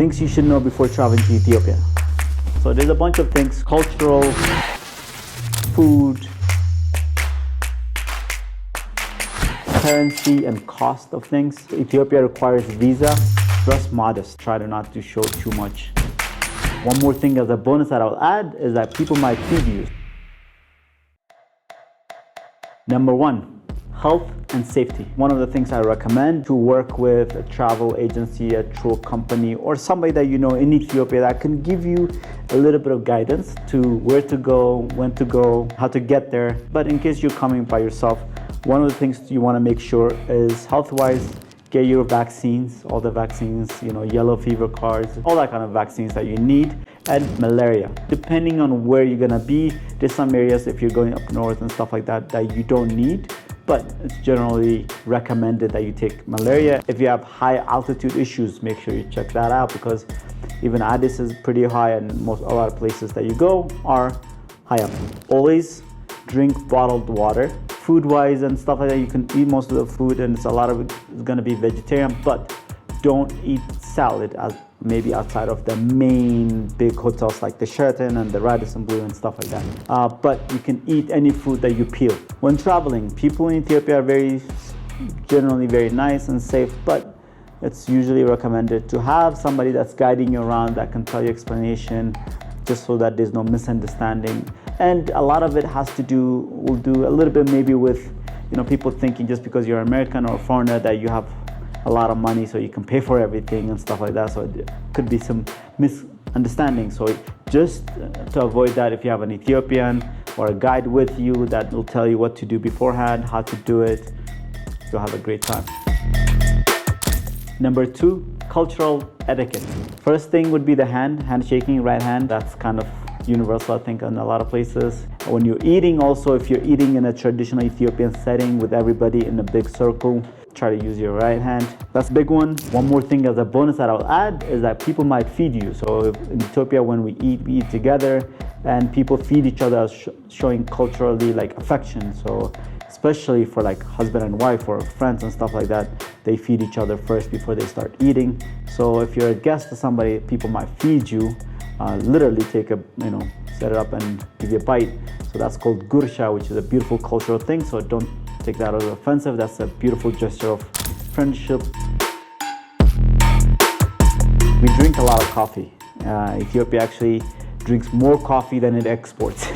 Things you should know before traveling to Ethiopia. So there's a bunch of things: cultural, food, currency, and cost of things. Ethiopia requires visa. Dress modest. Try to not to show too much. One more thing as a bonus that I'll add is that people might feed you. Number one, health and safety. One of the things I recommend to work with a travel agency, a tour company, or somebody that you know in Ethiopia that can give you a little bit of guidance to where to go, when to go, how to get there. But in case you're coming by yourself, one of the things you want to make sure is health-wise, get your vaccines, all the vaccines, yellow fever cards, all that kind of vaccines that you need, and malaria. Depending on where you're gonna be, there's some areas if you're going up north and stuff like that that you don't need, but it's generally recommended that you take malaria. If you have high altitude issues, make sure you check that out, because even Addis is pretty high and a lot of places that you go are high up. Always drink bottled water. Food-wise and stuff like that, you can eat most of the food, and a lot of it is going to be vegetarian, but don't eat salad maybe outside of the main big hotels like the Sheraton and the Radisson Blu and stuff like that. But you can eat any food that you peel. When traveling, people in Ethiopia are generally very nice and safe, but it's usually recommended to have somebody that's guiding you around that can tell you explanation, just so that there's no misunderstanding. And a lot of it will do a little bit maybe with, people thinking just because you're American or a foreigner that you have a lot of money so you can pay for everything and stuff like that. So it could be some misunderstanding. So just to avoid that, if you have an Ethiopian or a guide with you that will tell you what to do beforehand, how to do it, you'll have a great time. Number two, cultural etiquette. First thing would be the handshaking, right hand. That's kind of universal, I think, in a lot of places. When you're eating also, if you're eating in a traditional Ethiopian setting with everybody in a big circle, try to use your right hand. That's a big one. One more thing as a bonus that I'll add is that people might feed you. So in Ethiopia, when we eat together, and people feed each other, showing culturally affection. So especially for husband and wife or friends and stuff like that, they feed each other first before they start eating. So if you're a guest to somebody, people might feed you, literally set it up and give you a bite. So that's called gursha, which is a beautiful cultural thing. So don't take that as offensive. That's a beautiful gesture of friendship. We drink a lot of coffee. Ethiopia actually drinks more coffee than it exports.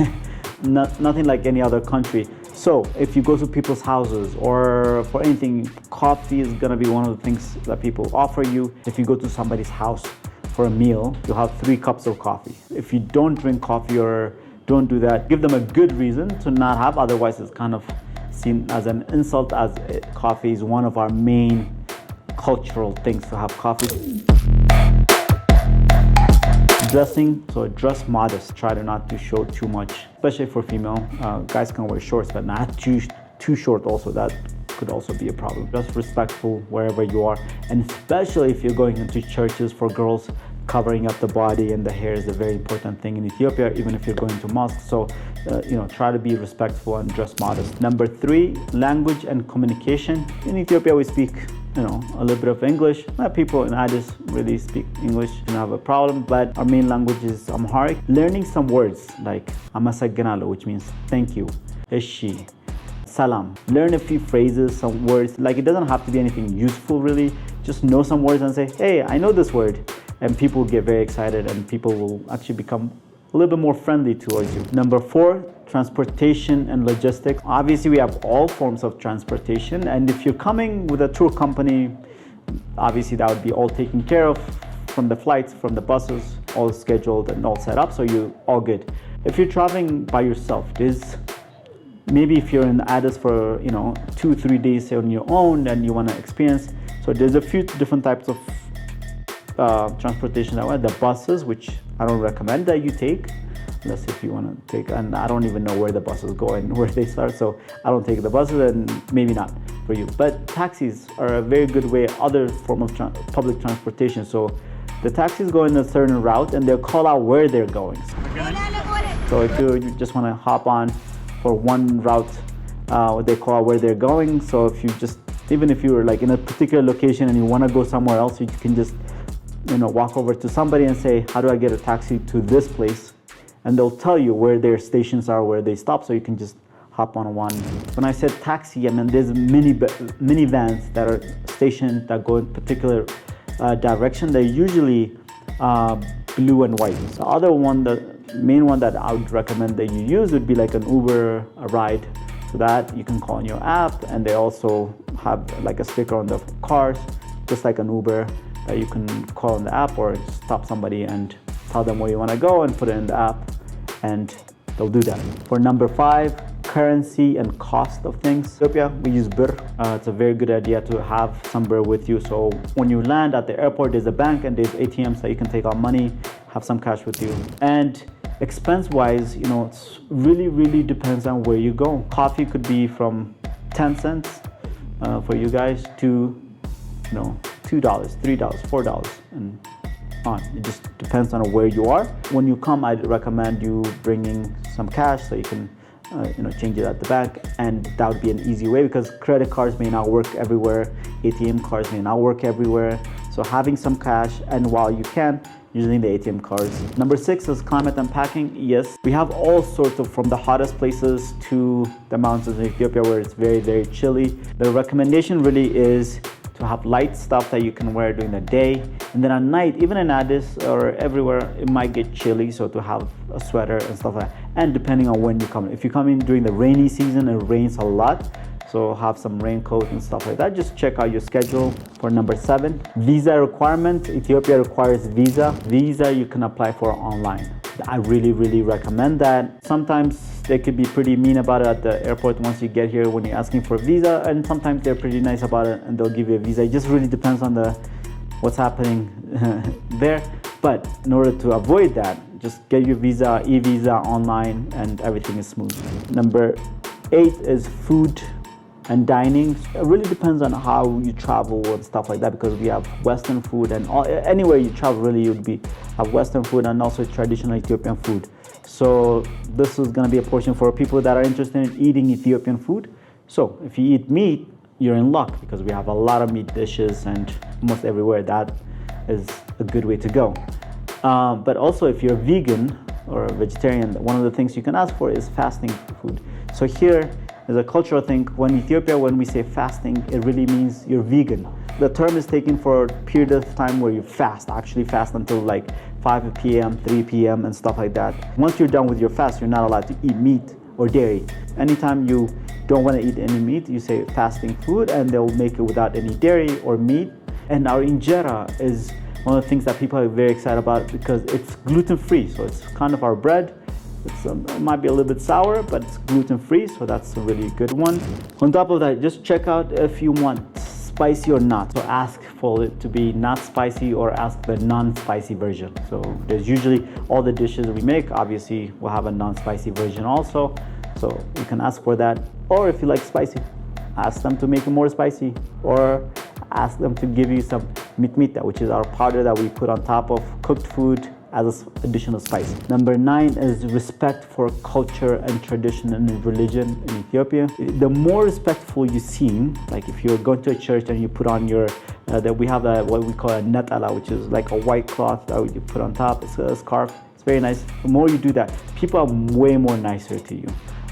Nothing like any other country. So if you go to people's houses or for anything, coffee is gonna be one of the things that people offer you. If you go to somebody's house for a meal, you'll have 3 cups of coffee. If you don't drink coffee or don't do that, give them a good reason to not have, otherwise it's kind of seen as an insult, as coffee is one of our main cultural things to have coffee. Dressing, so dress modest. Try to not to show too much, especially for female. Guys can wear shorts, but not too short also. That could also be a problem. Just respectful wherever you are, and especially if you're going into churches for girls, covering up the body and the hair is a very important thing in Ethiopia, even if you're going to mosque. So, try to be respectful and dress modest. Number 3, language and communication. In Ethiopia, we speak a little bit of English. People in Addis really speak English, don't have a problem, but our main language is Amharic. Learning some words like amasaganalo, which means thank you, eshi, salam. Learn a few phrases, some words. It doesn't have to be anything useful really. Just know some words and say, hey, I know this word. And people get very excited, and people will actually become a little bit more friendly towards you. Number 4, transportation and logistics. Obviously, we have all forms of transportation, and if you're coming with a tour company, obviously that would be all taken care of, from the flights, from the buses, all scheduled and all set up, so you're all good. If you're traveling by yourself, maybe if you're in Addis for 2-3 days on your own and you want to experience, so there's a few different types of transportation that way. The buses, which I don't recommend that you take, unless if you want to take, and I don't even know where the buses go and where they start, so I don't take the buses, and maybe not for you. But taxis are a very good way, other form of public transportation. So the taxis go in a certain route and they'll call out where they're going. So if you just want to hop on for one route, they call out where they're going. So if you even if you're in a particular location and you want to go somewhere else, you can just walk over to somebody and say, how do I get a taxi to this place? And they'll tell you where their stations are, where they stop, so you can just hop on one. When I said taxi, I mean there's minivans that are stationed that go in particular direction. They're usually blue and white. The other one, the main one that I would recommend that you use would be like an Uber, a ride. So that you can call in your app, and they also have like a sticker on the cars, just like an Uber, that you can call in the app or stop somebody and tell them where you want to go and put it in the app, and they'll do that. For number 5, currency and cost of things. Ethiopia, we use birr. It's a very good idea to have some birr with you. So when you land at the airport, there's a bank and there's ATMs that you can take out money, have some cash with you. And expense-wise, it's really depends on where you go. Coffee could be from 10 cents for you guys to, $2, $3, $4, and on. It just depends on where you are. When you come, I'd recommend you bringing some cash so you can change it at the bank, and that would be an easy way because credit cards may not work everywhere, ATM cards may not work everywhere. So having some cash, and while you can, using the ATM cards. Number 6 is climate and packing. Yes, we have all sorts of, from the hottest places to the mountains in Ethiopia where it's very chilly. The recommendation really is to have light stuff that you can wear during the day, and then at night, even in Addis or everywhere, it might get chilly, so to have a sweater and stuff like that. And depending on when you come in, if you come in during the rainy season, it rains a lot, so have some raincoat and stuff like that. Just check out your schedule. For number 7, visa requirement. Ethiopia requires visa. Visa you can apply for online. I really recommend that. Sometimes they could be pretty mean about it at the airport once you get here when you're asking for a visa, and sometimes they're pretty nice about it and they'll give you a visa. It just really depends on what's happening there. But in order to avoid that, just get your visa, e-visa online, and everything is smooth. Number 8 is food and dining. It really depends on how you travel and stuff like that, because we have Western food, and anywhere you travel really you would have Western food and also traditional Ethiopian food. So this is going to be a portion for people that are interested in eating Ethiopian food. So if you eat meat, you're in luck because we have a lot of meat dishes, and almost everywhere that is a good way to go. But also if you're vegan or a vegetarian, one of the things you can ask for is fasting food. So here is a cultural thing. When Ethiopia, when we say fasting, it really means you're vegan. The term is taken for a period of time where you actually fast until like 5 p.m., 3 p.m. and stuff like that. Once you're done with your fast, you're not allowed to eat meat or dairy. Anytime you don't want to eat any meat, you say fasting food, and they'll make it without any dairy or meat. And our injera is one of the things that people are very excited about because it's gluten-free. So it's kind of our bread. It might be a little bit sour, but it's gluten-free, so that's a really good one. On top of that, just check out if you want spicy or not. So ask for it to be not spicy or ask the non-spicy version. So there's usually all the dishes we make, obviously we'll have a non-spicy version also. So you can ask for that. Or if you like spicy, ask them to make it more spicy, or ask them to give you some mitmita, which is our powder that we put on top of cooked food as an additional spice. Number 9 is respect for culture and tradition and religion in Ethiopia. The more respectful you seem, like if you're going to a church and you put on your, we have what we call a netala, which is like a white cloth that you put on top. It's a scarf. It's very nice. The more you do that, people are way more nicer to you.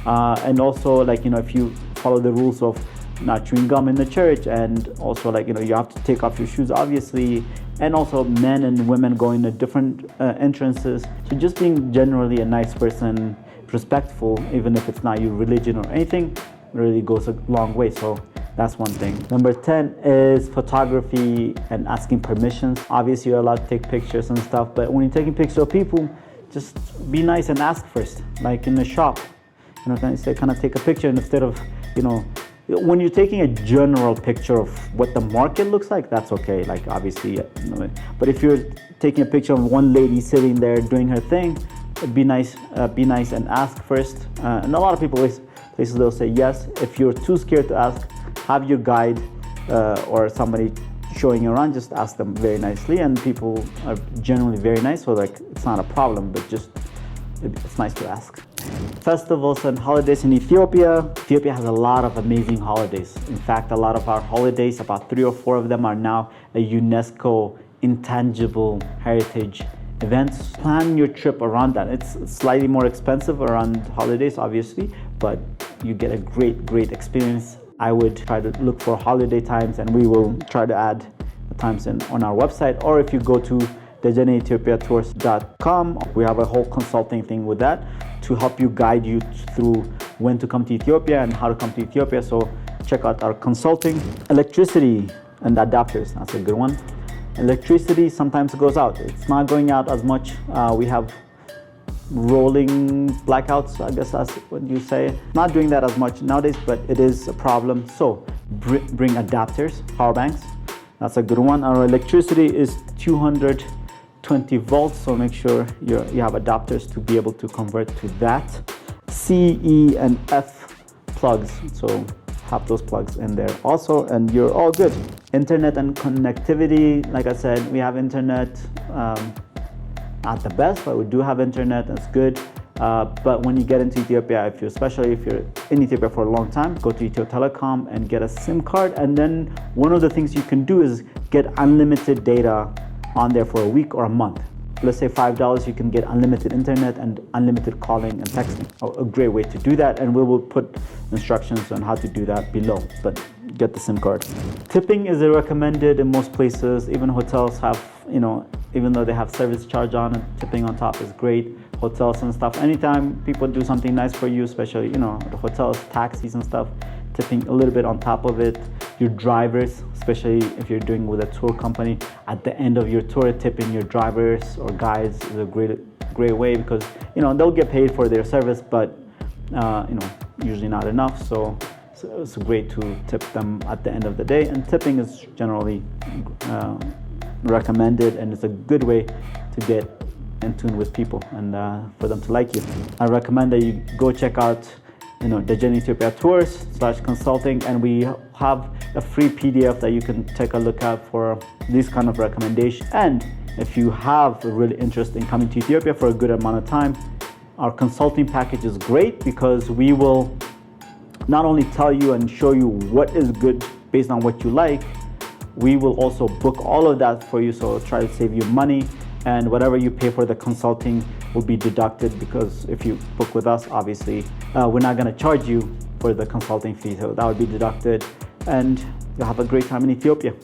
And also, like, if you follow the rules of not chewing gum in the church, and also like, you have to take off your shoes, obviously, and also men and women going to different entrances. So just being generally a nice person, respectful, even if it's not your religion or anything, really goes a long way. So that's one thing. Number 10 is photography and asking permissions. Obviously, you're allowed to take pictures and stuff, but when you're taking pictures of people, just be nice and ask first. Like in the shop, kind of take a picture, and instead of, when you're taking a general picture of what the market looks like, that's okay, like obviously, but if you're taking a picture of one lady sitting there doing her thing, be nice and ask first. And a lot of places they'll say yes. If you're too scared to ask, have your guide or somebody showing you around, just ask them very nicely, and people are generally very nice, so like it's not a problem, but just it's nice to ask. Festivals and holidays in Ethiopia. Ethiopia has a lot of amazing holidays. In fact, a lot of our holidays, about 3 or 4 of them, are now a UNESCO intangible heritage events. Plan your trip around that. It's slightly more expensive around holidays, obviously, but you get a great experience. I would try to look for holiday times, and we will try to add the times on our website. Or if you go to dejeneethiopiatours.com, we have a whole consulting thing with that to help you guide you through when to come to Ethiopia and how to come to Ethiopia. So check out our consulting. Electricity and adapters, that's a good one. Electricity sometimes goes out. It's not going out as much. We have rolling blackouts, I guess that's what you say. Not doing that as much nowadays, but it is a problem. So bring adapters, power banks. That's a good one. Our electricity is 220 volts, so make sure you have adapters to be able to convert to that. C, E, and F plugs. So have those plugs in there also, and you're all good. Internet and connectivity, like I said, we have internet, not the best, but we do have internet, that's good. But when you get into Ethiopia, especially if you're in Ethiopia for a long time, go to Ethio Telecom and get a SIM card. And then one of the things you can do is get unlimited data on there for a week or a month. Let's say $5, you can get unlimited internet and unlimited calling and texting. A great way to do that, and we will put instructions on how to do that below, but get the SIM card. Tipping is recommended in most places. Even hotels have, even though they have service charge on it, tipping on top is great. Hotels and stuff, anytime people do something nice for you, especially, the hotels, taxis and stuff, tipping a little bit on top of it. Your drivers, especially if you're doing with a tour company, at the end of your tour, tipping your drivers or guides is a great way, because they'll get paid for their service, but usually not enough. So it's great to tip them at the end of the day. And tipping is generally recommended, and it's a good way to get in tune with people and for them to like you. I recommend that you go check out Dejene Ethiopia Tours/consulting, and we have a free PDF that you can take a look at for these kind of recommendations. And if you have a really interest in coming to Ethiopia for a good amount of time, our consulting package is great, because we will not only tell you and show you what is good based on what you like, we will also book all of that for you, so try to save you money. And whatever you pay for the consulting will be deducted, because if you book with us, obviously, we're not going to charge you for the consulting fee. So that would be deducted, and you'll have a great time in Ethiopia.